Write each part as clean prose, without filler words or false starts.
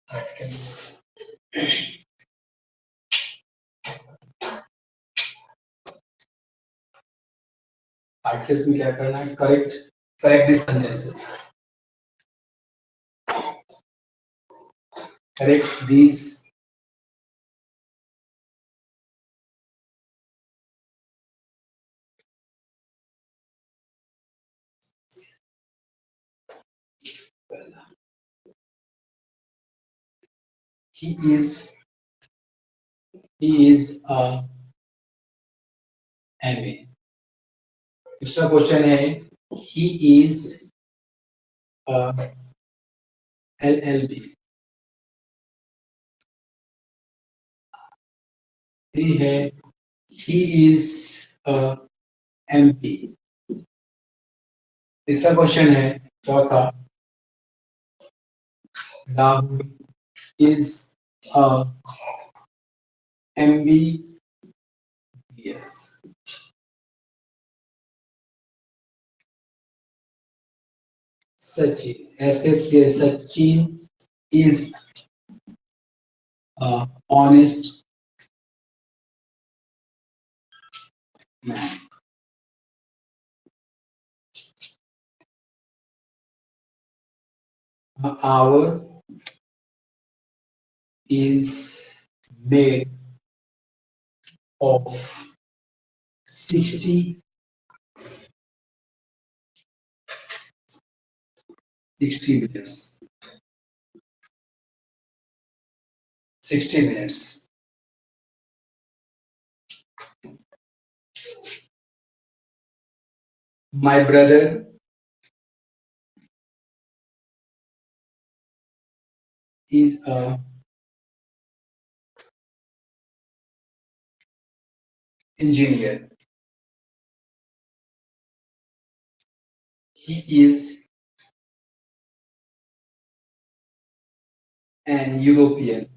Articles. Articles में क्या करना है? Correct this sentences, correct these he is a MA। दूसरा क्वेश्चन है he is a LLB। तीसरी है he is a MP। तीसरा क्वेश्चन है चौथा, Rahul is a MBBS। Sachin, SSC, Sachin is honest man। Hour is made of 60 minutes। 60 minutes। My brother is a engineer। He is an European।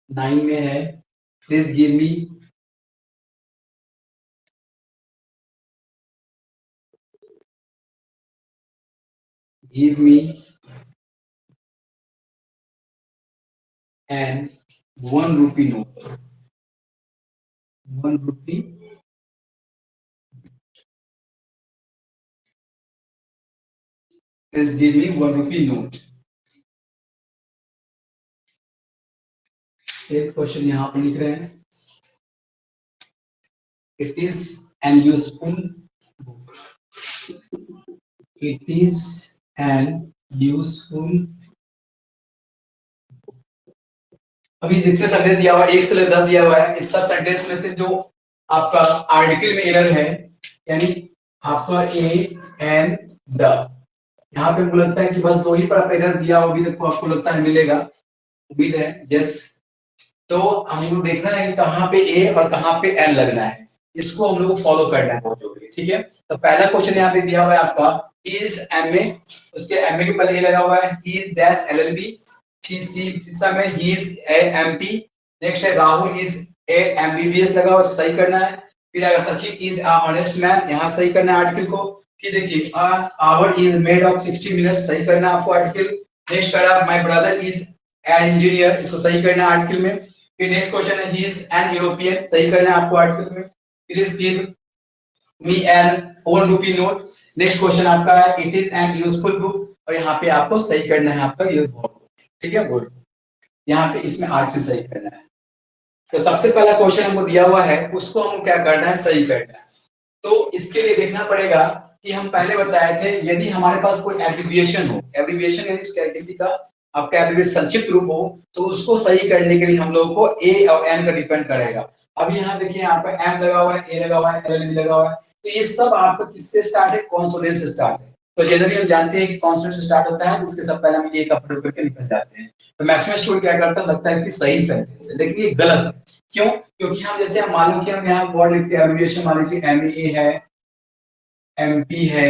9 में है please give me an 1 rupee note। 1 rupee please give me 1 rupee note। एक question यहाँ पे लिख रहे हैं it is an useful book। it is an useful। अभी जितने सेंटेंस दिया हुआ है 1 से लेकर 10 दिया हुआ है, इस सब सेंटेंस में से जो आपका आर्टिकल में एरर है यानी आपका ए एंड द, यहाँ पे मुझे लगता है कि बस 2 ही पर एरर दिया होगी तो आपको लगता है मिलेगा, उम्मीद है यस। तो हमको देखना है कि कहाँ पे ए और कहाँ पे एन लगना है, इसको हम लोग को फॉलो करना है बहुत जरूरी, ठीक है। तो पहला क्वेश्चन यहाँ पे दिया हुआ है आपका ही इज एमए, उसके एमए के पहले ये लगा हुआ है ही इज डैश एलएलबी। तीसरा में he is a MP. Next है राहुल इज ए एमबीबीएस लगा हुआ, सही करना है। फिर आएगा Sachin is a honest man, यहाँ सही करना है आर्टिकल को। फिर देखिए our is made of 60 minutes, सही करना है आपको आर्टिकल। नेक्स्ट करा my brother is an engineer, इसको सही करना है आर्टिकल में। फिर नेक्स्ट क्वेश्चन है ही इज एन यूरोपियन, सही करना है आपको आर्टिकल में। Please give me an 4 rupee note. Next question आपका है it is an useful book, और यहाँ पे आपको सही करना है आपका ये बुक, ठीक है बोल, यहाँ पे इसमें आर्टिकल सही करना है। तो सबसे पहला क्वेश्चन हमको दिया हुआ है उसको हमको क्या करना है, सही करना है। तो इसके लिए देखना पड़ेगा कि हम पहले बताए थे यदि हमारे पास कोई एब्रिविएशन हो, एब्रिविएशन यानी किसी का आपका एब्रिविएशन संक्षिप्त रूप हो, तो उसको सही करने के लिए हम लोगों को ए और एन का डिपेंड करेगा। अभी यहाँ देखिए यहाँ पर एम लगा हुआ है, ए लगा हुआ है, एल लगा हुआ है, तो ये सब आपका किससे स्टार्ट है, कॉन्सोनेंट से स्टार्ट है। तो जनरली हम जानते हैं कि कॉन्सोनेंट से स्टार्ट होता है, इसके सब पहले हम ए का प्रयोग करके निकल जाते हैं। तो मैक्सिमम स्टूडेंट क्या करता है, लगता है कि सही सेंटेंस है, लेकिन ये गलत है। क्यों? क्योंकि हम जैसे हम मान लो कि हम यहाँ वर्ड लिखते हैं एब्रिविएशन, मान लीजिए एमए है, एमपी है,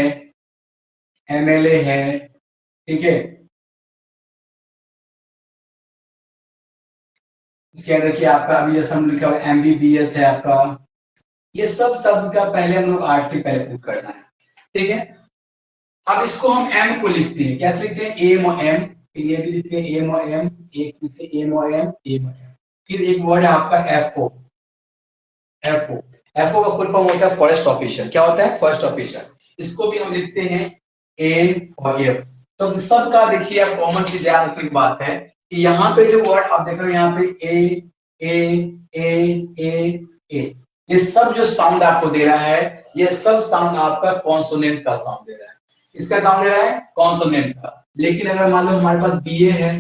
एमएलए है, ठीक है। इसके अंदर देखिए आपका अभी जैसा हम लिखा हुआ एमबीबीएस है आपका, ये सब शब्द का पहले हम लोग आर्टिकल पहले पुट करना है, ठीक है। अब इसको हम एम को लिखते हैं, कैसे लिखते हैं, एम और एम, ये भी लिखते हैं एम और एम, एक लिखते हैं एम और एम, एम और एम। फिर एक वर्ड है आपका एफओ, एफओ, एफओ का फुल फॉर्म होता है फॉरेस्ट ऑफिसर। क्या होता है, फॉरेस्ट ऑफिसर। इसको भी हम लिखते हैं ए और एफ। तो सबका देखिए आप कॉमन सी ध्यान रखने की बात है कि यहाँ पे जो वर्ड आप देख रहे हो यहाँ पे ए ए ए ए, ये सब जो साउंड आपको दे रहा है, ये सब साउंड आपका कॉन्सोनेंट का साउंड दे रहा है। इसका साउंड दे रहा है कॉन्सोनेंट का। लेकिन अगर मान लो हमारे पास बीए है,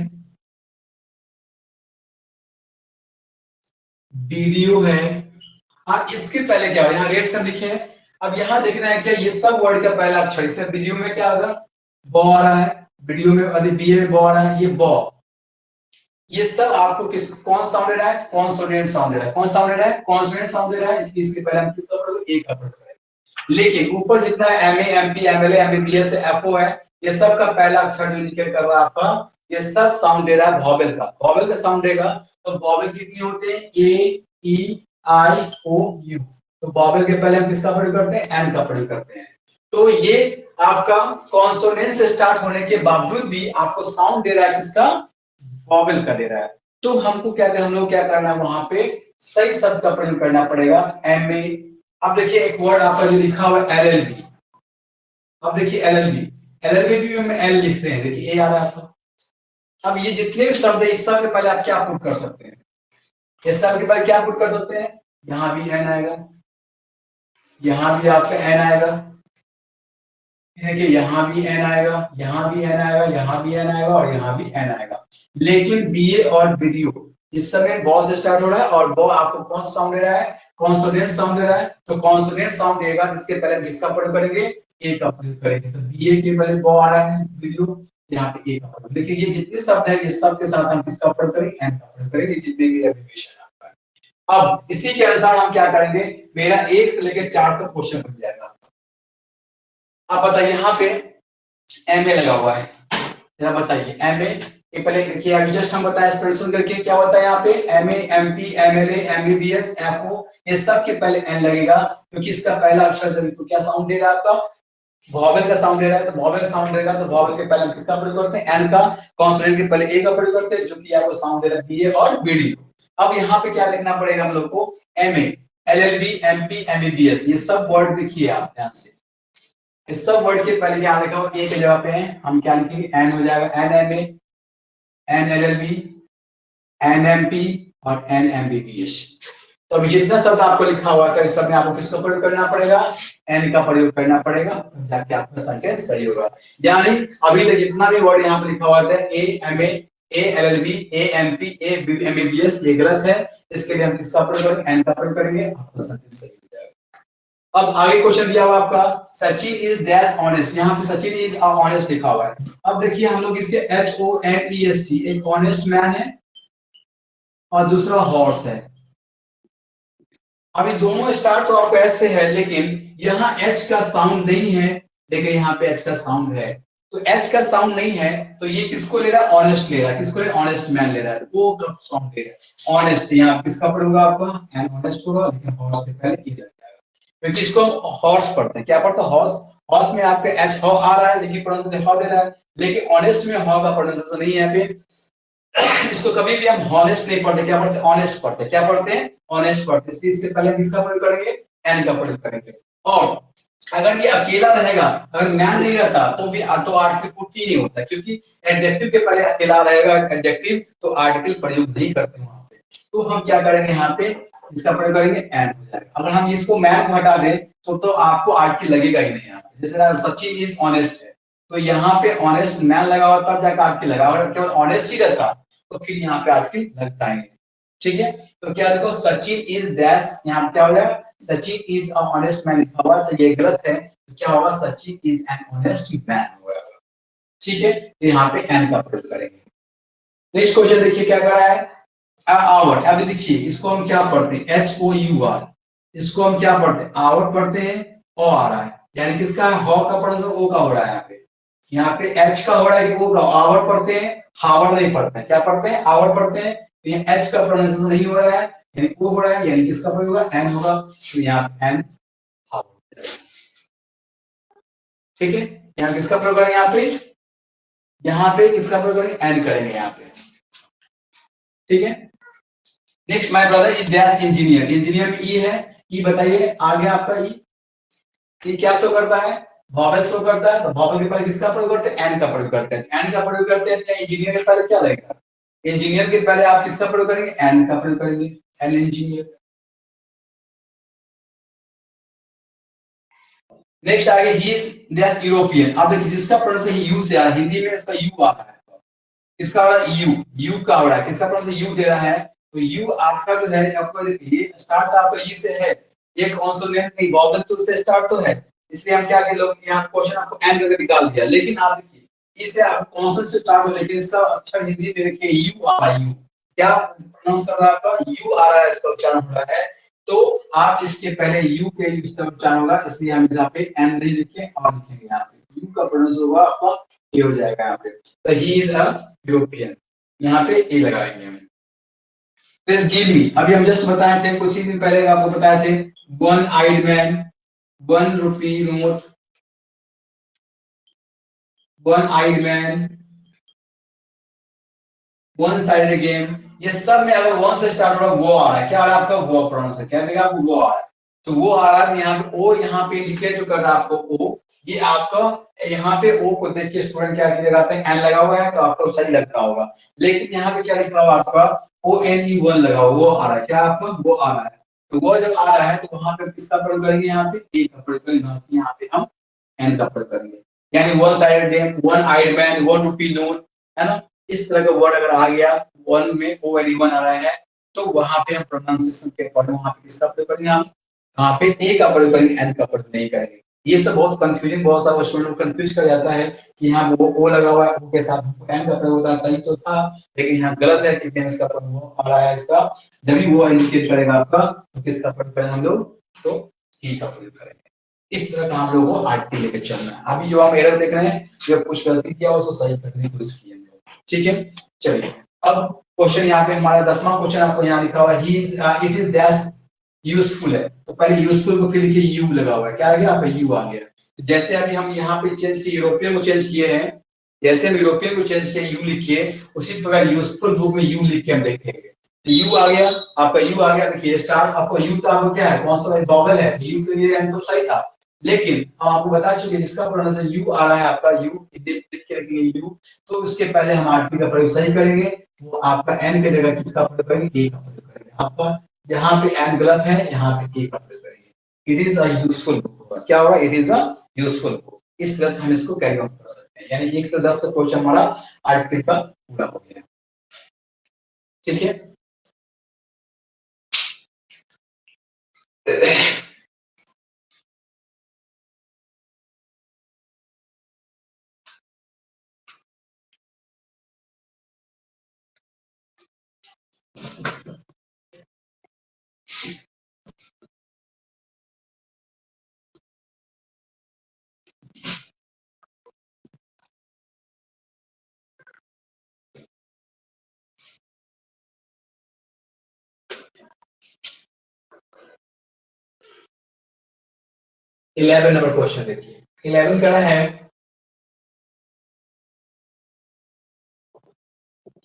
वीडियो है, हाँ इसके पहले क्या हो, यहाँ रेड सब लिखे हैं। अब यहाँ देखना है क्या, ये सब वर्ड का पहला अक्षर, इसे वीडियो में क्या होगा, बॉ आ रहा है, वीडियो में अभी बीए में बॉ आ रहा है, ये बॉ, ये सब आपको किस कौन साउंड दे रहा है, कॉन्सोनेंट साउंड दे रहा है। कौन साउंड दे रहा है, कॉन्सोनेंट साउंड दे रहा है। इसके पहले हम किसका प्रयोग, एक का प्रयोग करेंगे। लेकिन ऊपर जितना M A M P M L M B B S F O है, ये सब का पहला अक्षर जो इंडिकेट कर रहा है आपका, ये सब साउंड दे रहा है वॉवेल का, वॉवेल का साउंड देगा। तो वॉवेल कितने होते हैं, ए ई आई ओ यू। तो वॉवेल के पहले हम किसका प्रयोग करते हैं, एन का प्रयोग करते हैं। तो ये आपका कॉन्सोनेंट से स्टार्ट होने के बावजूद भी आपको साउंड दे रहा है किसका, वॉवेल का दे रहा है। तो हमको क्या करना, हम लोग क्या करना है, वहां पे सही शब्द का प्रयोग करना पड़ेगा, एम ए। अब देखिए एक वर्ड आपका जो लिखा हुआ है एलएलबी, अब देखिए एलएलबी, एलएलबी भी हम एल लिखते हैं, देखिए ए आ रहा है आपका। अब ये जितने भी शब्द है इस सब के पहले आप क्या पुट कर सकते हैं, इस सब के पहले क्या पुट कर सकते हैं, यहाँ भी एन आएगा, यहाँ भी आपका एन आएगा, देखिए यहाँ भी एन आएगा, यहाँ भी एन आएगा, यहाँ भी एन आएगा और यहाँ भी एन आएगा। लेकिन बीए और वीडियो इस समय बॉ से स्टार्ट हो रहा है और बॉ आपको कौन सा साउंड दे रहा है, कॉन्सोनेंट साउंड दे रहा है। तो कॉन्सोनेंट साउंड देगा जिसके पहले किसका प्रयोग करेंगे, ए का प्रयोग करेंगे। तो बीए के पहले बॉ आ रहा है, वीडियो यहाँ पे ए का प्रयोग। देखिए ये जितने शब्द है, इस सब के साथ हम किसका प्रयोग करेंगे, एन का प्रयोग करेंगे, जितने भी एब्रिविएशन आपका है। अब इसी के अनुसार हम क्या करेंगे, मेरा 1 से लेकर 4 तक क्वेश्चन बन जाएगा। आप बताइए यहाँ पे एम ए लगा हुआ है, जरा बताइए एम ए के पहले देखिए, अभी जस्ट हम बताया स्पेलिंग करके क्या होता है यहाँ पे, M A M P M L A M B B S F O, ये सब के पहले एन लगेगा क्योंकि इसका पहला अक्षर जब तो क्या साउंड दे रहा है आपका, वॉवेल का साउंड दे रहा है। तो वॉवेल का साउंड देगा तो वॉवेल के पहले हम किसका प्रयोग करते हैं, एन का। कॉन्सोनेंट के पहले ए का प्रयोग करते हैं जो कि आपको साउंड दे रहा है बीए और वीडियो। अब यहाँ पे क्या लिखना पड़ेगा हम लोग को, M A L L B M P M B B S, ये सब वर्ड देखिए आप ध्यान से, इस सब वर्ड के पहले क्या लिखा हुआ, ए के जगह पे है हम क्या लिखेंगे, एन हो जाएगा, N M A N L L B N M P और N M B B S. तो अभी जितना शब्द आपको लिखा हुआ था इस सब में आपको किसका प्रयोग करना पड़ेगा, एन का प्रयोग करना पड़ेगा, तब जाके आपका सेंटेंस सही होगा। यानी अभी तक जितना भी वर्ड यहाँ पे लिखा हुआ था, A M A L L B A M P A M B B S, ये गलत है। इसके लिए हम किसका प्रयोग करेंगे, एन का प्रयोग करेंगे, आपका सेंटेंस सही हो जाएगा। अब आगे क्वेश्चन दिया हुआ आपका, सचिन इज डैश ऑनेस्ट, यहाँ पे सचिन इज ऑनेस्ट लिखा हुआ है। अब देखिए हम लोग इसके H O N E S T, एक ऑनेस्ट मैन है और दूसरा हॉर्स है। अभी दोनों स्टार्ट तो आपको एस से है, लेकिन यहाँ एच का साउंड नहीं है, लेकिन यहाँ पे एच का साउंड है। तो एच का साउंड नहीं है तो ये किसको ले रहा है, ऑनेस्ट ले रहा है, किसको ले रहा है, ऑनेस्ट मैन ले रहा है, वो का साउंड ले रहा है ऑनेस्ट। यहाँ किसका प्रयोग होगा आपका, एन ऑनेस्ट होगा, लेकिन हॉर्स से पहले ई जाएगा क्योंकि इसको हम हॉर्स पढ़ते हैं। क्या पढ़ते हैं, हॉर्स। हॉर्स में आपके एच हॉ आ रहा है लेकिन प्रोनाउंसिएशन हॉ दे रहा है, लेकिन ऑनेस्ट में हॉ का प्रोनाउंसिएशन नहीं है। फिर इसको कभी भी हम हॉनेस्ट नहीं पढ़ते, क्या पढ़ते, ऑनेस्ट पढ़ते। क्या पढ़ते हैं, ऑनेस्ट पढ़ते। इससे पहले किसका प्रयोग करेंगे, एन का प्रयोग करेंगे। और अगर ये अकेला रहेगा, अगर मैन नहीं रहता तो भी तो आर्टिकल पुट ही नहीं होता, क्योंकि एडजेक्टिव के पहले अकेला रहेगा एडजेक्टिव तो आर्टिकल प्रयोग नहीं करते वहां पे। तो हम क्या करेंगे, यहाँ पे इसका प्रयोग करेंगे, एन हो जाएगा। अगर हम इसको मैन को हटा दें तो आपको आर्टिकल लगेगा ही नहीं यहाँ पे। जैसे सचिन इज ऑनेस्ट है तो यहाँ पे ऑनेस्ट मैन लगा हुआ तब जाकर आर्टिकल लगा, अगर केवल ऑनेस्ट ही रहता तो फिर यहाँ पे आर्टिकल लगता है। ठीक है, तो क्या देखो, सचिन इज डैश, यहाँ पे क्या हो जाएगा, Sachin is a honest man लिखा हुआ तो ये गलत है। तो क्या होगा, Sachin is an honest man होगा। ठीक है, तो यहाँ पे एन का प्रयोग करेंगे। नेक्स्ट क्वेश्चन देखिए क्या कर रहा है, आवर। अभी देखिए इसको हम क्या पढ़ते हैं, एच ओ यू आर, इसको हम क्या पढ़ते हैं, आवर पढ़ते हैं, ओ आ रहा है, यानी किसका हॉ का प्रोनाउंसिएशन ओ का हो रहा है। यहाँ पे एच का हो रहा है कि ओ का, आवर पढ़ते हैं, हावर नहीं पढ़ते हैं। क्या पढ़ते हैं, आवर पढ़ते हैं। तो यहाँ एच का प्रोनाउंसिएशन नहीं हो रहा है यानी ओ हो रहा है, यानी किसका प्रयोग होगा, एन होगा। तो यहाँ एन हावर। ठीक है, यहाँ किसका प्रयोग करेंगे, यहाँ पे किसका प्रयोग करेंगे, एंड करेंगे यहाँ पे, ठीक है। Next my brother is dash engineer, engineer में ई है, ई बताइए आगे आपका ई क्या शो करता है, वॉवेल शो करता है, तो वॉवेल के पहले किसका प्रयोग करते हैं, एन का प्रयोग करते हैं, एन का प्रयोग करते हैं, तो इंजीनियर के पहले क्या लगेगा, इंजीनियर के पहले आप किसका प्रयोग करेंगे, एन का प्रयोग करेंगे, एन इंजीनियर। नेक्स्ट आगे ही इज डैश यूरोपियन, अब देखिए जिसका प्रोनाउंसिएशन यू से आ रहा है, हिंदी में इसका यू आ रहा है, इसका हो रहा है यू, यू का हो रहा है, किसका प्रोनाउंसिएशन यू दे रहा है, तो यू आपका जो है आपको देखिए स्टार्ट आपका ई से है, एक कॉन्सोनेंट नहीं वॉवेल तो से स्टार्ट तो है, इसलिए हम क्या कर लोग यहाँ क्वेश्चन आपको एन करके निकाल दिया, लेकिन आप देखिए ई से आप कॉन्सोनेंट से स्टार्ट हो, लेकिन इसका अक्षर हिंदी में देखिए यू आ रहा है, यू क्या प्रोनाउंस कर रहा है आपका, यू आ रहा है, इसका उच्चारण हो रहा है, तो आप इसके पहले यू के इसका उच्चारण होगा, इसलिए हम यहाँ पे एन नहीं लिखे और लिखेंगे यहाँ पे यू का प्रोनाउंस होगा आपका ए हो जाएगा यहाँ पे, तो ही इज अ यूरोपियन, यहाँ पे ए लगाएंगे हम। प्लीज गिव मी, अभी हम जस्ट बताए थे कुछ ही दिन पहले आपको बताए थे, one eyed man, 1 rupee note, one eyed man, one sided game, ये सब में अगर वन से स्टार्ट हो रहा वो आ रहा है, क्या आ रहा है आपका, वो प्रोनाउंस है, क्या देगा आपको, वो आ रहा है, तो वो आ रहा है यहाँ पे, ओ यहाँ पे लिखे जो कर रहा है आपको ओ, ये आपका यहाँ पे ओ को देख के स्टूडेंट क्या लगाते हैं, एन लगा हुआ है, तो आपको सही लगता होगा, लेकिन यहाँ पे क्या लिखा हुआ आपका ओ एन ई वन लगा हुआ, वो आ रहा है, क्या आपको वो आ रहा है, तो वो जब आ रहा है तो वहां पे किसका प्रयोग करेंगे, यहाँ पे ए का प्रयोग करेंगे, यहाँ पे हम एन का प्रयोग करेंगे, यानी one sided game, one eyed man, 1 rupee note, है ना, इस तरह का वर्ड अगर आ गया वन में ओ एन ई वन आ रहा है, तो वहां पे हम प्रोनाउंसिएशन के अकॉर्डिंग वहां पे किसका प्रयोग करेंगे, हम वहां पे ए का प्रयोग करेंगे, एन का प्रयोग नहीं करेंगे, ये सब बहुत कंफ्यूजिंग, बहुत सारा स्टूडेंट कंफ्यूज कर जाता है कि यहाँ वो ओ लगा हुआ है, ओ के साथ एन का प्रयोग होता है, सही तो था, लेकिन यहाँ गलत है क्योंकि इसका प्रयोग आ रहा है, इसका जब भी वो इंडिकेट करेगा आपका, तो किसका प्रयोग करेंगे हम लोग, तो ई का प्रयोग करेंगे, इस तरह का हम लोगों को आर्टिकल लेके चलना है। अभी जो आप एरर देख रहे हैं, जो कुछ गलती किया उसको सही करने की कोशिश की, ठीक है। चलिए अब क्वेश्चन यहाँ पे हमारा 10वां क्वेश्चन आपको यहाँ लिखा हुआ है, he is it is दैश useful है, तो पहले यूजफुल को फिर लिखिए यू लगा हुआ है, क्या आ गया आपका यू आ गया, जैसे अभी हम यहाँ पे चेंज किए यूरोपियन को चेंज किए हैं, जैसे हम यूरोपियन को चेंज किए यू लिखिए, उसी प्रकार यूजफुल बुक में यू लिख के हम देखेंगे, तो यू आ गया आपका, यू आ गया, देखिए स्टार आपको यू, तो आपको क्या है, कौन सा वॉवेल है, यू के लिए तो सही था, लेकिन हम आपको बता चुके जिसका प्रोनाउंसिएशन यू आ रहा है आपका, यू लिख के रखेंगे यू, तो उसके पहले हम आरटी का प्रयोग सही करेंगे, वो आपका एन की जगह किसका प्रयोग करेंगे, ए का प्रयोग करेंगे, आपका यहाँ पे एन गलत है, यहाँ पे ए का प्रयोग करेंगे, it is a useful book, क्या होगा, it is a useful book, इस तरह से हम इसको कैरी आउट कर सकते हैं, यानी 1 से 10 तक क्वेश्चन हमारा आरटी का पूरा हो गया, ठीक है। 11 नंबर क्वेश्चन देखिए, 11 का है,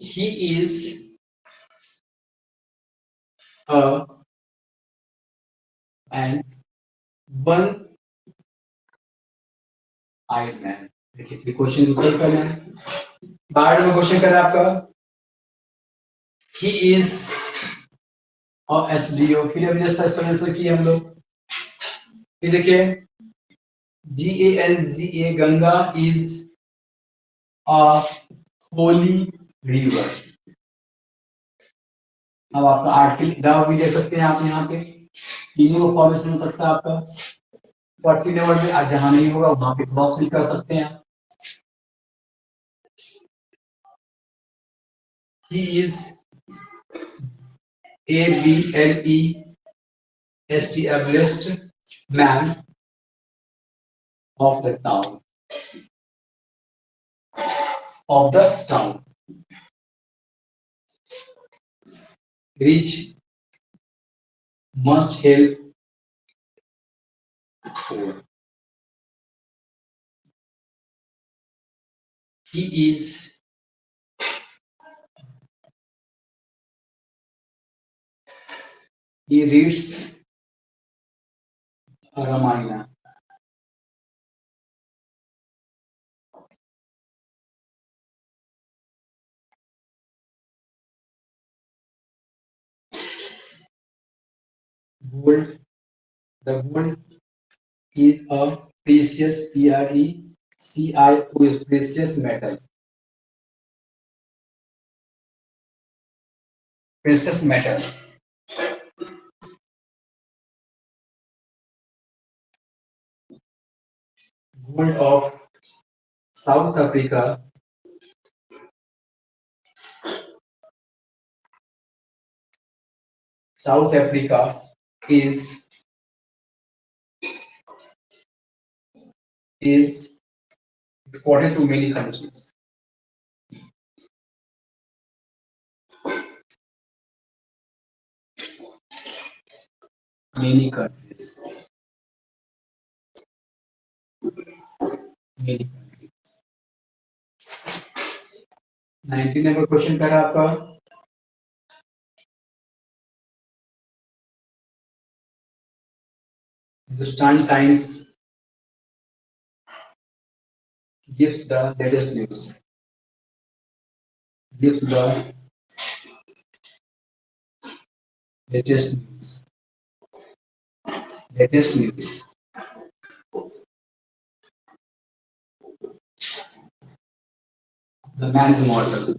he is a and one eyed man, देखिए क्वेश्चन को सही करना है, 12 नंबर क्वेश्चन कर रहा है आपका, he is और एसडीओ, फिर अभी जैसा एक्सप्लेनेशन किए हम लोग, फिर देखिए GANGA Ganga is a Holi river, अब आपका आर्टिकल द भी दे सकते हैं आप यहाँ पे, तीनों फॉर्मेशन हो सकता है आपका, 40 नंबर में आज जहां नहीं होगा वहां पे क्रॉस भी कर सकते हैं, he is ABLEST a blessed man of the town, of the town, rich must help poor, he is he reads Ramayana. Gold, the gold is a precious, PRECIO, is precious metal. Precious metal. Gold of South Africa is exported to many countries. Many countries. Many countries. 19 number question करा आपका. Hindustan Times gives the latest news. Gives the latest news. Latest news. The man is immortal.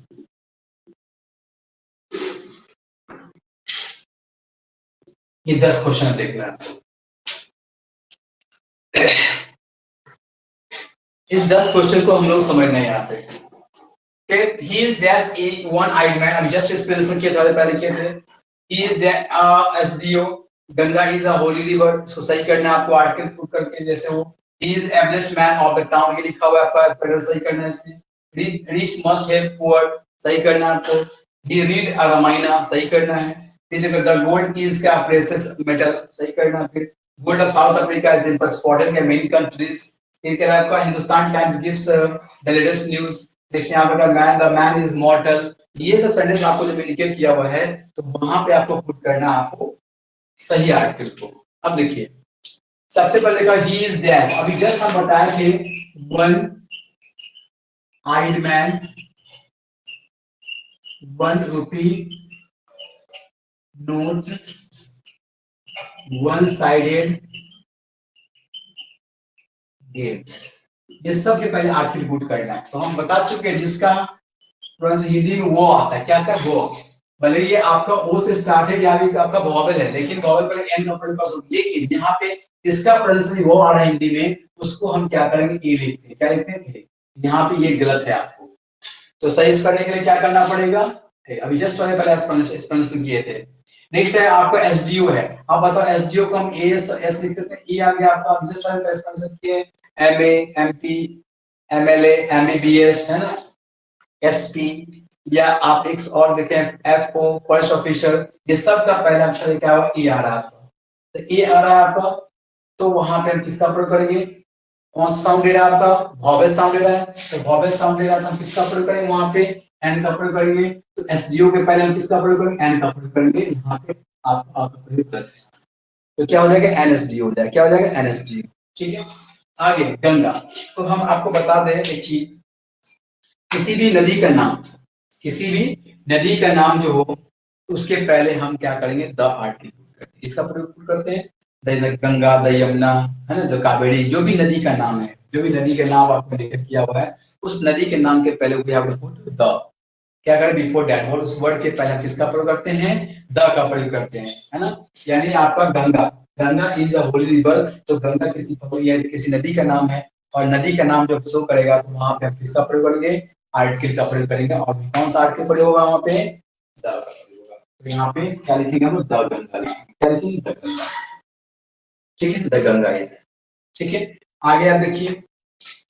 ये 10 question देख रहे हैं. इस 10 question को हम लोग समझ नहीं आते. He is that a one-eyed man. अभी जस्ट इस पेज में किए थे, पहले किए थे. He is that SDO. Ganga is a holy river. इसको सही करना है आपको आर्टिकल पुट करके, जैसे वो. He is ablest man of the town. ये लिखा हुआ है आपका, पहले सही करना है इसे. Rich must help poor. सही करना है आपको. He read Ramayana. सही करना है. फिर the gold is का precious metal. सही करना है. फिर gold of South Africa is exported in many countries. फिर कह रहा है आपका Hindustan times gives the latest news. देखिए यहाँ पर द मैन इज मॉर्टल. ये सब सेंटेंस आपको जब इंडिकेट किया हुआ है तो वहां पे आपको पुट करना है आपको सही आर्टिकल को. अब देखिए सबसे पहले का ही इज डैश. अभी जस्ट हम बताए थे one eyed man, 1 rupee note, one sided game. ये सब के पहले आर्टिकल पुट करना है. तो हम बता चुके हैं जिसका हिंदी में वो आता है, क्या आता है वो. भले ये आपका ओ से स्टार्ट है या भी आपका वॉवेल है, लेकिन वॉवेल पहले एन नंबर का. लेकिन यहाँ पे इसका प्रोनाउंसिएशन वो आ रहा है हिंदी में, उसको हम क्या करेंगे ए लिखते हैं. क्या लिखते हैं? यहाँ पे ये गलत है आपको, तो सही करने के लिए क्या करना पड़ेगा. अभी जस्ट पहले एक्सप्लेनेशन किए थे. नेक्स्ट है आपका एसडीओ है. आप बताओ एसडीओ को हम एस लिखते थे. ए आ गया आपका. जस्ट पहले एक्सप्लेनेशन किए एमए, एमपी, एमएलए, एमईबीएस है ना, एसपी, या आप एक और देखें एफओ, फॉरेस्ट ऑफिसर. ये सब का पहला अक्षर क्या होगा? ए आ रहा है आपका. तो ए आ रहा है आपका, तो वहां पे हम किसका प्रयोग करेंगे? कौन सा साउंड दे रहा है आपका? वॉवेल साउंड दे रहा है. तो वॉवेल साउंड दे रहा है तो हम किसका प्रयोग करेंगे? वहां पे एन का प्रयोग करेंगे. तो एसडीओ के पहले हम किसका प्रयोग करेंगे? एन का प्रयोग करेंगे. यहाँ पे आप प्रयोग करते हैं तो क्या हो जाएगा? एनएसडीओ हो जाएगा. क्या हो जाएगा? एनएसडीओ. ठीक है. आगे गंगा. तो हम आपको बता दें एक चीज, किसी भी नदी का नाम, किसी भी नदी का नाम जो हो उसके पहले हम क्या करेंगे? The article. इसका प्रयोग करते हैं. द गंगा, द यमुना है ना, द कावेरी, जो भी नदी का नाम है, जो भी नदी का नाम आपने लिख किया हुआ है, उस नदी के नाम के पहले द क्या करें? बिफोर दैट वर्ड, उस वर्ड के पहले किसका प्रयोग करते हैं? द का प्रयोग करते हैं, है ना. यानी आपका Ganga, Ganga is a Holi river. तो गंगा किसी नदी का नाम है, और नदी का नाम जब शो करेगा तो वहां पे हम किसका प्रयोग करेंगे? आर्टिकल का प्रयोग करेंगे. और कौन सा आर्टिकल प्रयोग होगा वहां पे? द का प्रयोग होगा. तो यहाँ पे क्या लिखेंगे हम? द गंगा लिखेंगे. क्या लिखेंगे? द गंगा. ठीक है, द गंगा इज. ठीक है. आगे आप देखिए,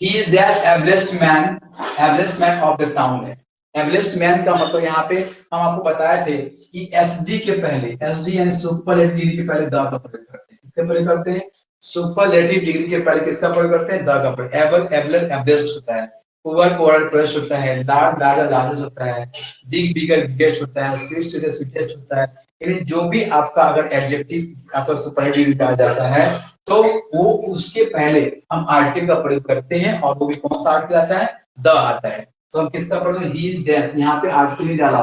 he is that ablest man of the town है. एबलेस्ट मैन का मतलब यहाँ पे हम आपको बताए थे कि एसडी के पहले, एसडी यानी सुपरलेटिव डिग्री के पहले द का प्रयोग करते हैं. किसका प्रयोग करते हैं? सुपरलेटिव डिग्री के पहले किसका प्रयोग करते हैं? द का प्रयोग. एबल, एबलर, एबलेस्ट होता है. पुअर पुअर प्लस होता है, लार्ज लार्जर लार्जेस्ट होता है, बिग बिगर बिगेस्ट होता है, स्वीट स्वीटर स्वीटेस्ट होता है। यानी जो भी आपका अगर एडजेक्टिव आपका सुपरलेटिव कहा जाता है तो वो उसके पहले हम आर्टिकल का प्रयोग करते हैं, और वो भी कौन सा आर्टिकल आता है, द आता है। तो हम किसका प्रयोग, ही इज दैट, यहाँ पे आर्टिकल नहीं डाला,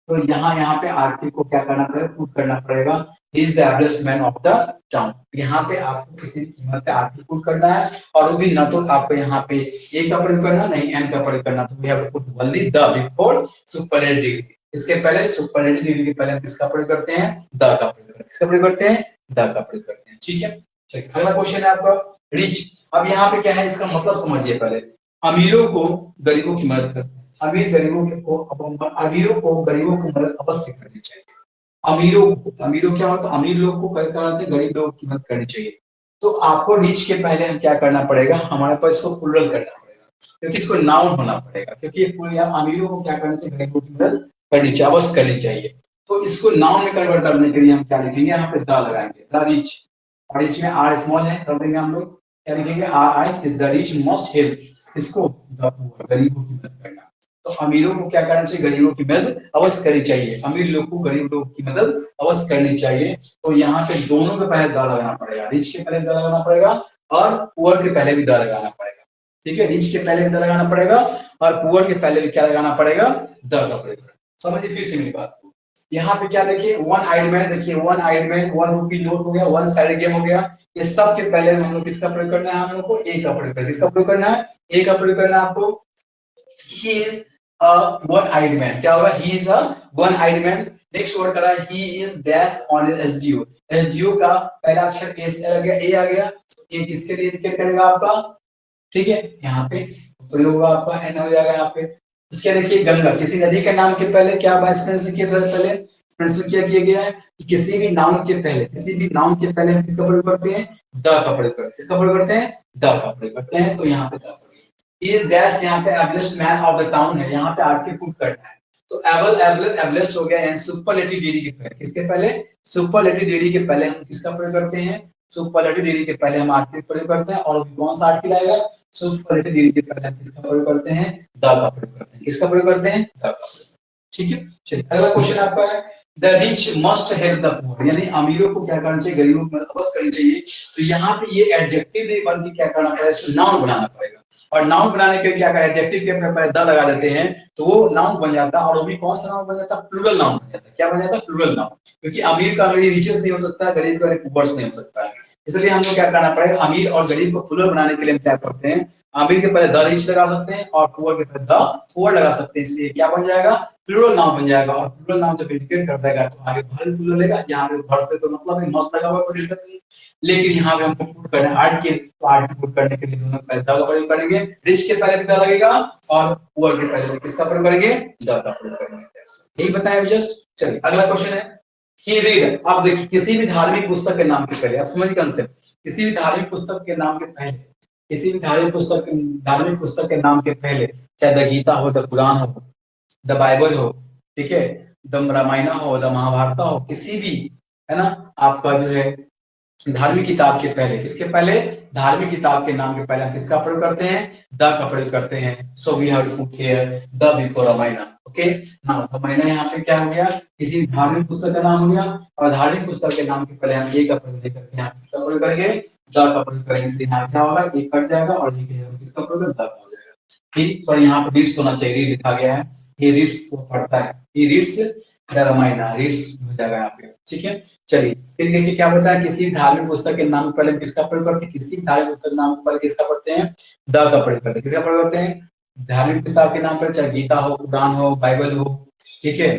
तो यहाँ पे आर्टिकल को क्या करना पड़ेगा, पुट करना पड़ेगा, he is the Everest man of the town. यहाँ पे आपको किसी भी कीमत पे आर्टिकल पुट करना है, और वो भी ना तो आपको यहाँ पे ए का प्रयोग करना, नहीं एन का प्रयोग करना, तो we have to put only the before superlative degree. इसके पहले सुपरलेटिव डिग्री के पहले हम किसका प्रयोग करते हैं, द का प्रयोग करते हैं। किसका प्रयोग करते हैं, द का प्रयोग करते हैं। ठीक है, चलिए अगला क्वेश्चन है आपका रिच। अब यहाँ पे क्या है, इसका मतलब समझिए पहले। अमीरों को गरीबों की मदद करते हैं, अमीरों को गरीबों को मदद अवश्य करनी चाहिए। अमीरों क्या होता है, अमीर लोग को करना चाहिए, गरीब लोगों की मदद करनी चाहिए। तो आपको रिच के पहले हम क्या करना पड़ेगा, हमारे पास इसको प्लूरल करना पड़ेगा, क्योंकि इसको नाउन होना पड़ेगा, क्योंकि अमीरों को क्या करना चाहिए, गरीबों की मदद करनी चाहिए, अवश्य करनी चाहिए। तो इसको नाउन में कन्वर्ट करने के लिए हम क्या लिखेंगे, यहाँ पे द लगाएंगे, द रिच, और इसमें आर स्मॉल है, कर देंगे हम लोग, क्या लिखेंगे, आर आई से, द रिच मस्ट हेल्प इसको, द पुअर, गरीबों की मदद करना। तो अमीरों को क्या करना चाहिए, गरीबों की मदद अवश्य करनी चाहिए, अमीर लोग को गरीब लोग की मदद अवश्य करनी चाहिए। तो यहाँ पे दोनों के पहले द लगाना पड़ेगा, रिच के पहले द लगाना पड़ेगा, और पुअर के पहले भी द लगाना पड़ेगा। ठीक है, रिच के पहले भी द लगाना पड़ेगा, और पुअर के पहले भी क्या लगाना पड़ेगा, द का प्रयोग। समझिए फिर से मेरी बात को। यहाँ पे क्या देखिए, वन आइड मैन, देखिए one eyed man, one rupee note हो गया, वन साइड गेम हो गया। ये सब के पहले हम लोग किसका प्रयोग करना है, हम लोग को ए का प्रयोग करना है। किसका प्रयोग करना है, ए का प्रयोग करना है आपको। He is a one eyed man, क्या होगा, he is a one eyed man. Next word करा है, he is dash on SDO, SDO का पहला अक्षर एस आ गया, ए आ गया, तो ये किसके लिए इंडिकेट करेगा आपका, ठीक है, यहाँ पे प्रयोग होगा आपका, एन हो जाएगा यहाँ पे। उसके देखिए गंगा, किसी नदी के नाम के पहले क्या बाइस किया पहले क्या किया गया है कि किसी भी नाउन के पहले, किसी भी नाउन के पहले हम किसका प्रयोग करते हैं, द का प्रयोग करते हैं। किसका प्रयोग करते हैं, द का प्रयोग करते हैं। तो यहाँ पे ये डैश यहाँ पे ablest man of the town है, यहाँ पे आर्टिकल पुट करना है। तो एबल एबल एबलेस्ट हो गया, एंड सुपरलेटिव डिग्री के पहले, किसके पहले, सुपरलेटिव डिग्री के पहले हम किसका प्रयोग करते हैं, सुपरलेटिव डिग्री के पहले हम आर्टिकल प्रयोग करते हैं। और कौन सा आर्टिकल आएगा, सुपरलेटिव डिग्री के पहले हम किसका प्रयोग करते हैं, द का प्रयोग करते हैं। किसका प्रयोग करते हैं, द का प्रयोग। ठीक है, चलिए अगला क्वेश्चन आपका है, the rich must help the poor, यानी अमीरों को क्या करना चाहिए, गरीबों को मदद अवश्य करनी चाहिए। तो यहाँ पे ये एडजेक्टिव नहीं बल्कि क्या करना पड़ेगा, इसको नाउन बनाना पड़ेगा। और नाउन बनाने के लिए क्या करें, एडजेक्टिव के पहले द लगा देते हैं, तो वो नाउन बन जाता है। और वो भी कौन सा नाउन बन जाता है, प्लूरल नाउन बन जाता है। क्या बन जाता है, प्लूरल नाउन, क्योंकि अमीर का अमीर रिचेस्ट नहीं हो सकता, गरीब का पुअर्स नहीं हो सकता है। इसलिए हमको क्या करना पड़ेगा, अमीर और गरीब को प्लूरल बनाने के लिए हम क्या करते हैं, अमीर के पहले द रिच लगा सकते हैं, और पुअर के पहले द पुअर लगा सकते हैं। इसलिए क्या बन जाएगा, प्लूरल नाउन बन जाएगा। और प्लूरल नाउन जब इंडिकेट कर देगा तो आगे भर प्लूरल लेगा, यहाँ पे भर से तो मतलब मस्त लगा हुआ, कोई दिक्कत नहीं। लेकिन यहाँ पे हमको पुट करना है आर्ट के, तो आर्ट पुट करने के लिए दोनों पहले द का प्रयोग करेंगे, रिच के पहले द लगेगा, और पुअर के पहले किसका प्रयोग करेंगे, द का प्रयोग करेंगे। यही बताया जस्ट। चलिए अगला क्वेश्चन है, ही रीड। आप देखिए किसी भी धार्मिक पुस्तक के नाम के पहले, आप समझ कंसेप्ट, किसी भी धार्मिक पुस्तक के नाम के पहले, किसी भी धार्मिक पुस्तक के नाम के पहले, चाहे द गीता हो, द कुरान हो, द बाइबल हो, ठीक है, द रामायण हो, द महाभारत हो, किसी भी, है ना, आपका जो है धार्मिक किताब के पहले, किसके पहले, धार्मिक किताब के नाम के पहले हम किसका प्रयोग करते हैं, द का प्रयोग करते हैं। So we have to put here the before Ramayana. Okay, now Ramayana यहाँ पे क्या हो गया, किसी धार्मिक पुस्तक का नाम हो गया, और धार्मिक पुस्तक के नाम के पहले हम ए का प्रयोग करके यहाँ किसका प्रयोग करेंगे, द का प्रयोग करेंगे। इसलिए यहाँ क्या होगा, ए कट जाएगा, और किसका प्रयोग, द का हो जाएगा। ठीक, सॉरी यहाँ पे रीड्स होना चाहिए, रीड लिखा गया है, ये रीड्स पढ़ता है, ये रीड्स द रामायण, रीड्स हो जाएगा यहाँ पे। ठीक है, चलिए फिर देखिए क्या होता है, किसी धार्मिक पुस्तक के नाम पहले किसका प्रयोग करते हैं, किसी धार्मिक पुस्तक के नाम पहले किसका पढ़ते हैं, द का प्रयोग करते हैं। किसका प्रयोग करते हैं, धार्मिक किताब के नाम पर, चाहे गीता हो, कुरान हो, बाइबल हो, ठीक है,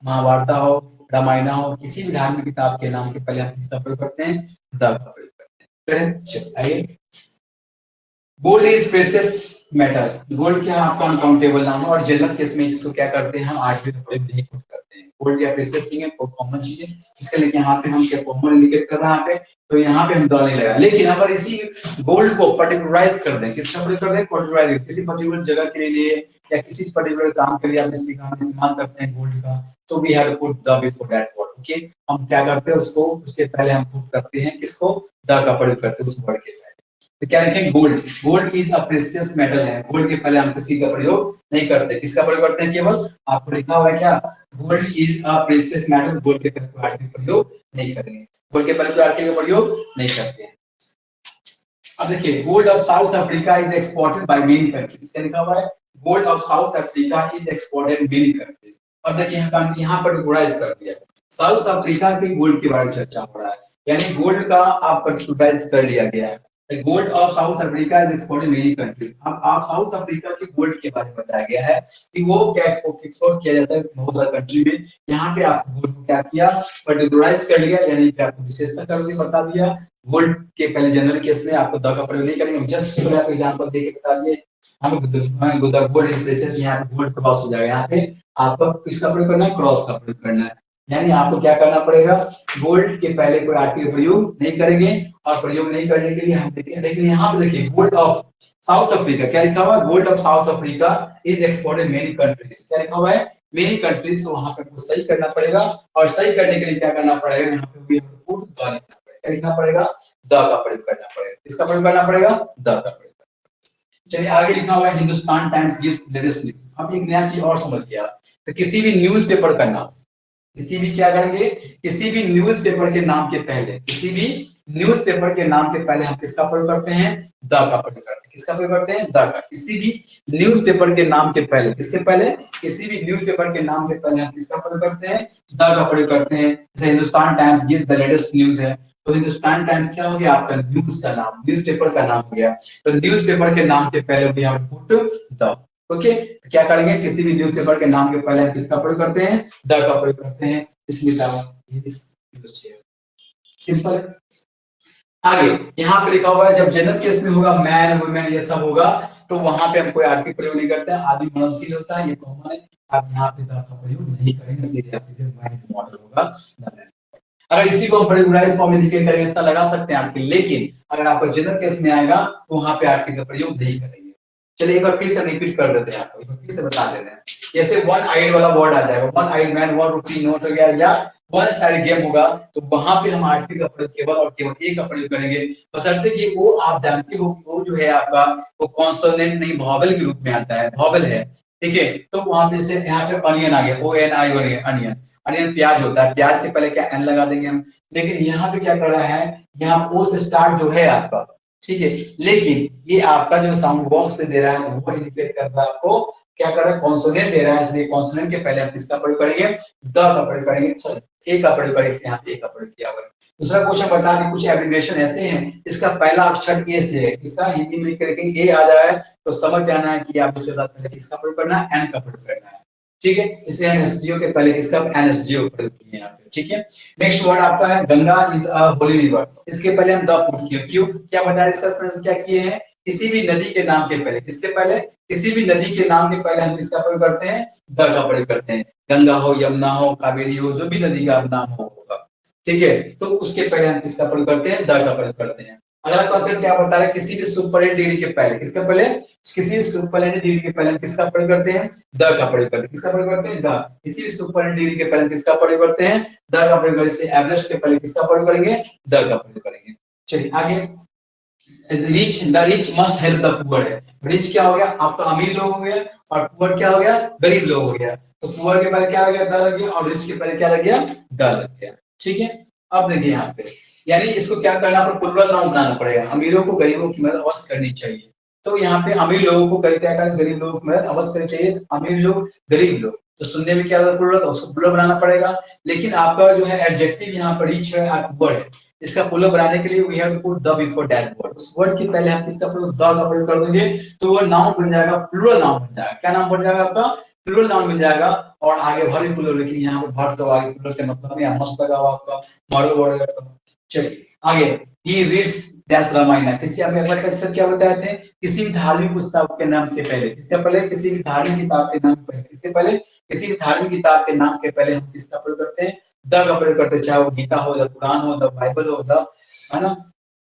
महाभारत हो, रामायण हो, किसी भी धार्मिक किताब के नाम के पहले हम किसका प्रयोग करते हैं, द का प्रयोग करते हैं। आइए, gold is precious metal, gold क्या आपका अनकाउंटेबल नाम है, और जनरल केस में इसको क्या करते हैं, हम आर्टिकल का प्रयोग नहीं करते हैं। गोल्ड क्या प्रेशियस चीज है, कॉमन चीज है, इसके लिए यहाँ पे हम क्या कॉमन इंडिकेट कर रहे हैं यहाँ पे, तो यहाँ पे हम द नहीं लगा। लेकिन अगर इसी गोल्ड को पर्टिकुलराइज कर दें, किसका प्रयोग कर दें, पर्टिकुलराइज, किसी पर्टिकुलर जगह के लिए या किसी पर्टिकुलर काम के लिए आप इस्तेमाल करते हैं गोल्ड का, तो we have to put the before that word. Okay, हम क्या करते हैं, उसको उसके पहले हम पुट करते हैं किसको, द का प्रयोग करते हैं उस वर्ड के पहले। तो क्या लिखेंगे, gold. Gold is a precious metal है, गोल्ड के पहले हम किसी का प्रयोग नहीं करते, किसका प्रयोग करते हैं, केवल आपको लिखा हुआ है क्या, gold is a precious metal, gold के पहले कोई आर्टिकल प्रयोग नहीं करेंगे, गोल्ड के पहले कोई आर्टिकल प्रयोग नहीं करते हैं। अब देखिए, gold of south Africa is exported by many countries, क्या लिखा हुआ है, gold of south Africa is exported many countries. अब देखिए यहाँ पर रिकॉर्डाइज कर दिया, साउथ अफ्रीका के गोल्ड के बारे में चर्चा हो रहा है, यानी गोल्ड का आपका रिकॉर्डाइज कर लिया गया है। Gold of south Africa is exported many countries. अब आप साउथ अफ्रीका के गोल्ड के बारे में बताया गया है कि वो क्या एक्सपोर्ट किया जाता है बहुत सारे कंट्री में। यहाँ पे आप गोल्ड को क्या किया, पर्टिकुलराइज कर लिया, यानी कि आपको विशेषता कर दिया, बता दिया। गोल्ड के पहले जनरल केस में आपको द का प्रयोग नहीं करेंगे, जस्ट आपको एग्जांपल देके बता दिए हम गोल्ड इज प्रेशियस, यहाँ पे गोल्ड क्रॉस हो जाएगा, यहाँ पे आपको किसका प्रयोग करना है, क्रॉस का प्रयोग करना है, यानी आपको क्या करना पड़ेगा, गोल्ड के पहले कोई आर्टिकल प्रयोग नहीं करेंगे, और प्रयोग नहीं करने के लिए हम देखिए, लेकिन यहाँ पे देखिए गोल्ड ऑफ साउथ अफ्रीका क्या लिखा हुआ है, gold of south Africa is exported many countries, क्या लिखा हुआ है, मेनी कंट्रीज। तो वहां पे आपको सही करना पड़ेगा, और सही करने के लिए क्या करना पड़ेगा, यहाँ पे भी हमको द लिखना पड़ेगा, लिखना पड़ेगा, द का प्रयोग करना पड़ेगा, इसका प्रयोग करना पड़ेगा, द का प्रयोग। चलिए आगे लिखा हुआ है, Hindustan times gives latest news. अब एक नया चीज और समझ गया, तो किसी भी न्यूज पेपर का नाम, किसी भी क्या करेंगे, किसी भी न्यूज पेपर के नाम के पहले, किसी भी न्यूज पेपर के नाम के पहले हम किसका प्रयोग करते हैं, द का प्रयोग करते हैं, किसका प्रयोग करते हैं, द का। किसी भी न्यूज पेपर के नाम के पहले, किसके पहले, किसी भी न्यूज पेपर के नाम के पहले हम किसका प्रयोग करते हैं, द का प्रयोग करते हैं। जैसे Hindustan times gives the latest news है, तो हिंदुस्तान टाइम्स क्या हो गया, आपका न्यूज का नाम, न्यूज पेपर का नाम हो गया, तो न्यूज पेपर के नाम के पहले भी हम पुट द। ओके, तो क्या करेंगे, किसी भी न्यूज पेपर के नाम के पहले हम किसका प्रयोग करते हैं, द का प्रयोग करते हैं, इसलिए सिंपल। आगे यहाँ पे लिखा हुआ है, जब जनरल केस में होगा, मैन वुमेन ये सब होगा, तो वहां पे हम कोई आर्टिकल प्रयोग नहीं करते हैं, आदमी मरणशील होता है, ये कॉमन है, आप यहाँ पे द का प्रयोग नहीं करेंगे, सीधे आपके मैन मॉडल होगा। अगर इसी को हम प्रेगुलाइज फॉर्म में लिखे करेंगे तो लगा सकते हैं आर्टिकल, लेकिन अगर आपको जनरल केस में आएगा तो वहां पे आर्टिकल का प्रयोग नहीं करेंगे। चलिए एक बार फिर से रिपीट कर देते हैं, आपको एक बार फिर से बता देते हैं। जैसे वन आइड वाला वर्ड आ जाएगा, one eyed man, one rupee note हो गया, या वन साइड गेम होगा, तो वहां पे हम आर्टिकल का प्रयोग केवल और केवल एक का प्रयोग करेंगे, बशर्ते कि वो आप जानते हो वो जो है आपका वो कॉन्सोनेंट नहीं वॉवेल के रूप में आता है, वॉवेल है, ठीक है। तो वहां पे से यहाँ पे अनियन आ गया, ओ एन आई अनियन, अनियन प्याज होता है, प्याज के पहले क्या एन लगा देंगे हम, लेकिन यहाँ पे क्या कर रहा है, यहाँ ओ से स्टार्ट जो है आपका, ठीक है, लेकिन ये आपका जो साउंड बॉक्स से दे रहा है वो इंडिकेट कर रहा है आपको क्या कर रहा है, कॉन्सोनेंट दे रहा है, इसलिए कॉन्सोनेंट के पहले हम किसका प्रयोग करेंगे, द का प्रयोग करेंगे, सॉरी ए का प्रयोग करेंगे, यहाँ पे ए का प्रयोग किया हुआ है। दूसरा क्वेश्चन बता दें, कुछ एब्रिविएशन ऐसे हैं इसका पहला अक्षर ए से है, इसका हिंदी में लिखेंगे ए आ जा रहा है तो समझ जाना है कि आप इसके साथ पहले किसका प्रयोग करना है, एन का प्रयोग करना है, ठीक है। इसलिए एनएसजीओ के पहले किसका, एनएसजीओ प्रयोग किए यहाँ पे, ठीक है। नेक्स्ट वर्ड आपका है Ganga is a Holi river, इसके पहले हम द पुट किए, क्यों, क्या बताया, इसका क्या किए हैं, किसी भी नदी के नाम के पहले, किसके पहले, किसी भी नदी के नाम के पहले हम किसका प्रयोग करते हैं, द का प्रयोग करते हैं, गंगा हो, यमुना हो, कावेरी हो, जो भी नदी का नाम होगा, ठीक है, तो उसके पहले हम किसका प्रयोग करते हैं, द का प्रयोग करते हैं। अगला कॉन्सेप्ट क्या बता रहा है, किसी भी सुपरलेटिव डिग्री के पहले, किसके पहले, किसी भी सुपरलेटिव डिग्री के पहले हम किसका प्रयोग करते हैं, द का प्रयोग करते हैं, किसका प्रयोग करते हैं, द। किसी भी सुपरलेटिव डिग्री के पहले किसका प्रयोग करते हैं, द का प्रयोग करेंगे, एवरेज के पहले किसका प्रयोग करेंगे, द का प्रयोग करेंगे। चलिए आगे, rich, the rich must help the poor है, रिच क्या हो गया, आप तो अमीर लोग हो गया, और पुअर क्या हो गया, गरीब लोग हो गया, तो पुअर के पहले क्या लग गया, द लग गया, और रिच के पहले क्या लग गया, द लग गया, ठीक है। अब देखिए यहाँ पे, यानी इसको क्या करना पड़ेगा, प्लुरल नाउन बनाना पड़ेगा, अमीरों को गरीबों की मदद अवश्य करनी चाहिए, तो यहाँ पे अमीर लोगों को क्या करना, गरीब लोगों की मदद अवश्य करनी चाहिए, अमीर लोग गरीब लोग, तो सुनने में क्या प्लुरल, तो उसको प्लुरल बनाना पड़ेगा, लेकिन आपका जो है एडजेक्टिव यहाँ पर रिच है और पुअर है, इसका प्लुरल बनाने के लिए we have to put the before that word, उस वर्ड के पहले हम किसका प्रयोग, द का प्रयोग कर देंगे, तो वो नाउन बन जाएगा, प्लुरल नाउन बन जाएगा, क्या नाम बन जाएगा आपका, प्लुरल नाउन बन जाएगा, और आगे भर भी प्लुरल, लेकिन यहाँ पे भर तो आगे प्लुरल के मतलब में मस्त लगा हुआ आपका मॉडल वर्ड। चलिए आगे, ही रीड्स दैट्स रामायण, किसी आपने अगला सेक्शन क्या बताए थे, किसी भी धार्मिक पुस्तक के नाम के पहले, किसके पहले, किसी भी धार्मिक किताब के नाम के पहले, किसके पहले, किसी भी धार्मिक किताब के नाम के पहले हम किसका प्रयोग करते हैं, द का प्रयोग करते हैं, चाहे वो गीता हो, द कुरान हो, द बाइबल हो, द, है ना,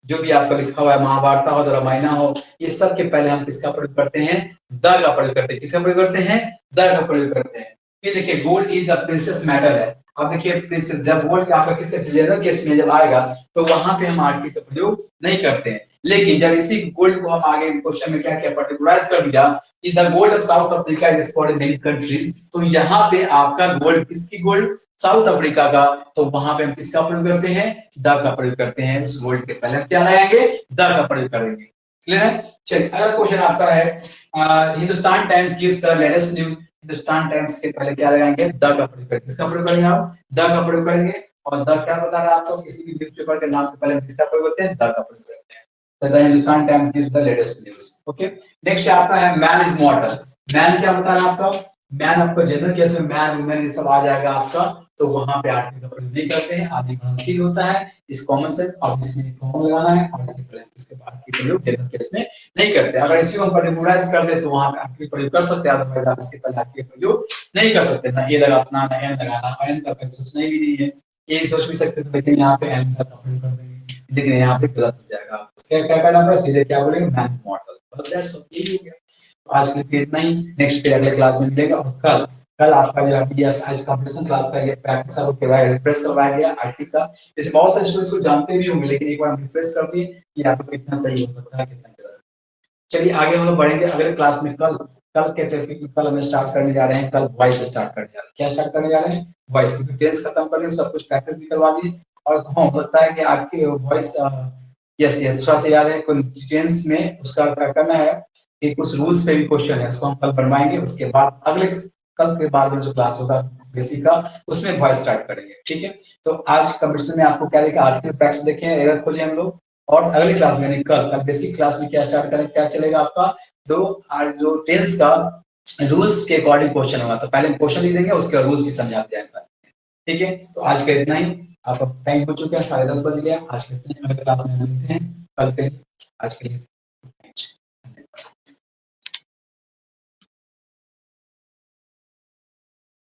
जो भी आपका लिखा हुआ है, महाभारत हो, द रामायण हो, ये सब के पहले हम किसका प्रयोग करते हैं, द का प्रयोग करते हैं, किसका प्रयोग करते हैं, द का प्रयोग करते हैं। ये देखिए, gold is a precious metal है, अब देखिए जब गोल्ड आपका किसके जनरल केस में जब आएगा तो वहां पे हम आर्टिकल का प्रयोग नहीं करते हैं, लेकिन जब इसी गोल्ड को हम आगे क्वेश्चन में क्या क्या पर्टिकुलराइज कर दिया कि the gold of south Africa is exported in many countries, तो यहाँ पे आपका गोल्ड किसकी गोल्ड, साउथ अफ्रीका का, तो वहां पे हम किसका प्रयोग करते हैं, द का प्रयोग करते हैं। उस गोल्ड के पहले हम क्या लगाएंगे, द का प्रयोग करेंगे। क्लियर है? चलिए अगला क्वेश्चन आपका है Hindustan times gives the latest news. Hindustan times के पहले क्या लगाएंगे, द का प्रयोग करेंगे। किसका प्रयोग करेंगे आप, द का प्रयोग करेंगे। और द क्या बता रहा है आपको, किसी भी न्यूज़पेपर के नाम से पहले हम किसका प्रयोग करते हैं, द का प्रयोग करते हैं। तो the Hindustan times gives the latest news. Okay, next आपका है मैन इज मॉर्टल। मैन क्या बता रहा है आपका, मैन आपको जनरल केस में मैन वुमेन ये सब आ जाएगा आपका, तो वहां पे आर्टिकल का प्रयोग नहीं करते हैं, आदि गणनशील होता है। इस कॉमन सेंस और इसमें कॉमन लगाना है और इसके पहले इसके बाद की प्रयोग जनरल केस में नहीं करते। अगर इसी को हम पर्टिकुलराइज कर दे तो वहां पे आर्टिकल प्रयोग कर सकते हैं, अदरवाइज आप इसके पहले आर्टिकल प्रयोग नहीं कर सकते। ना ए लगाना ना एन लगाना, एन का सोचना ही नहीं है, ए सोच भी सकते थे लेकिन यहाँ पे एन का प्रयोग कर देंगे, लेकिन यहाँ पे गलत हो जाएगा। क्या क्या करना पड़ेगा, सीधे क्या बोलेंगे, मैन मॉडल। बस दैट्स यही हो गया। आज के लिए इतना ही, नेक्स्ट फिर अगले क्लास में मिलेगा। और कल कल आपका जो है यस आज कंपटीशन क्लास का ये प्रैक्टिस आपको करवाया, रिफ्रेश करवाया गया आरटी का। जैसे बहुत सारे स्टूडेंट्स को जानते भी होंगे, लेकिन एक बार रिफ्रेश कर दिए कि आपको कितना सही हो सकता है कितना गलत। चलिए आगे हम लोग बढ़ेंगे अगले क्लास में। कल कल के टॉपिक कल हम स्टार्ट करने जा रहे हैं, कल वॉइस स्टार्ट करने जा रहे हैं। क्या स्टार्ट करने जा रहे हैं, वॉइस, क्योंकि टेंस खत्म कर दिए, सब कुछ प्रैक्टिस भी करवा दिए। और हो सकता है कि आपकी वॉइस यस यस थोड़ा सा याद है, कोई टेंस में उसका क्या करना है कि कुछ रूल्स पे भी क्वेश्चन है, उसको हम कल बनवाएंगे। उसके बाद अगले कल के बाद में जो क्लास होगा बेसिक का, उसमें वॉइस स्टार्ट करेंगे। ठीक है, तो आज कंपटीशन में आपको क्या देखा, आर्टिकल प्रैक्टिस देखे, एरर खोजे हम लोग। और अगली क्लास में कल बेसिक क्लास में क्या स्टार्ट करें, क्या चलेगा आपका, जो टेंस का रूल्स के अकॉर्डिंग क्वेश्चन होगा, तो पहले हम क्वेश्चन लिख देंगे, उसके बाद रूल्स भी समझाते हैं। ठीक है, तो आज का इतना ही। आपका टाइम हो चुका है, 10:30 बज गया। आज के इतने, अगले क्लास में मिलते हैं कल के। आज के लिए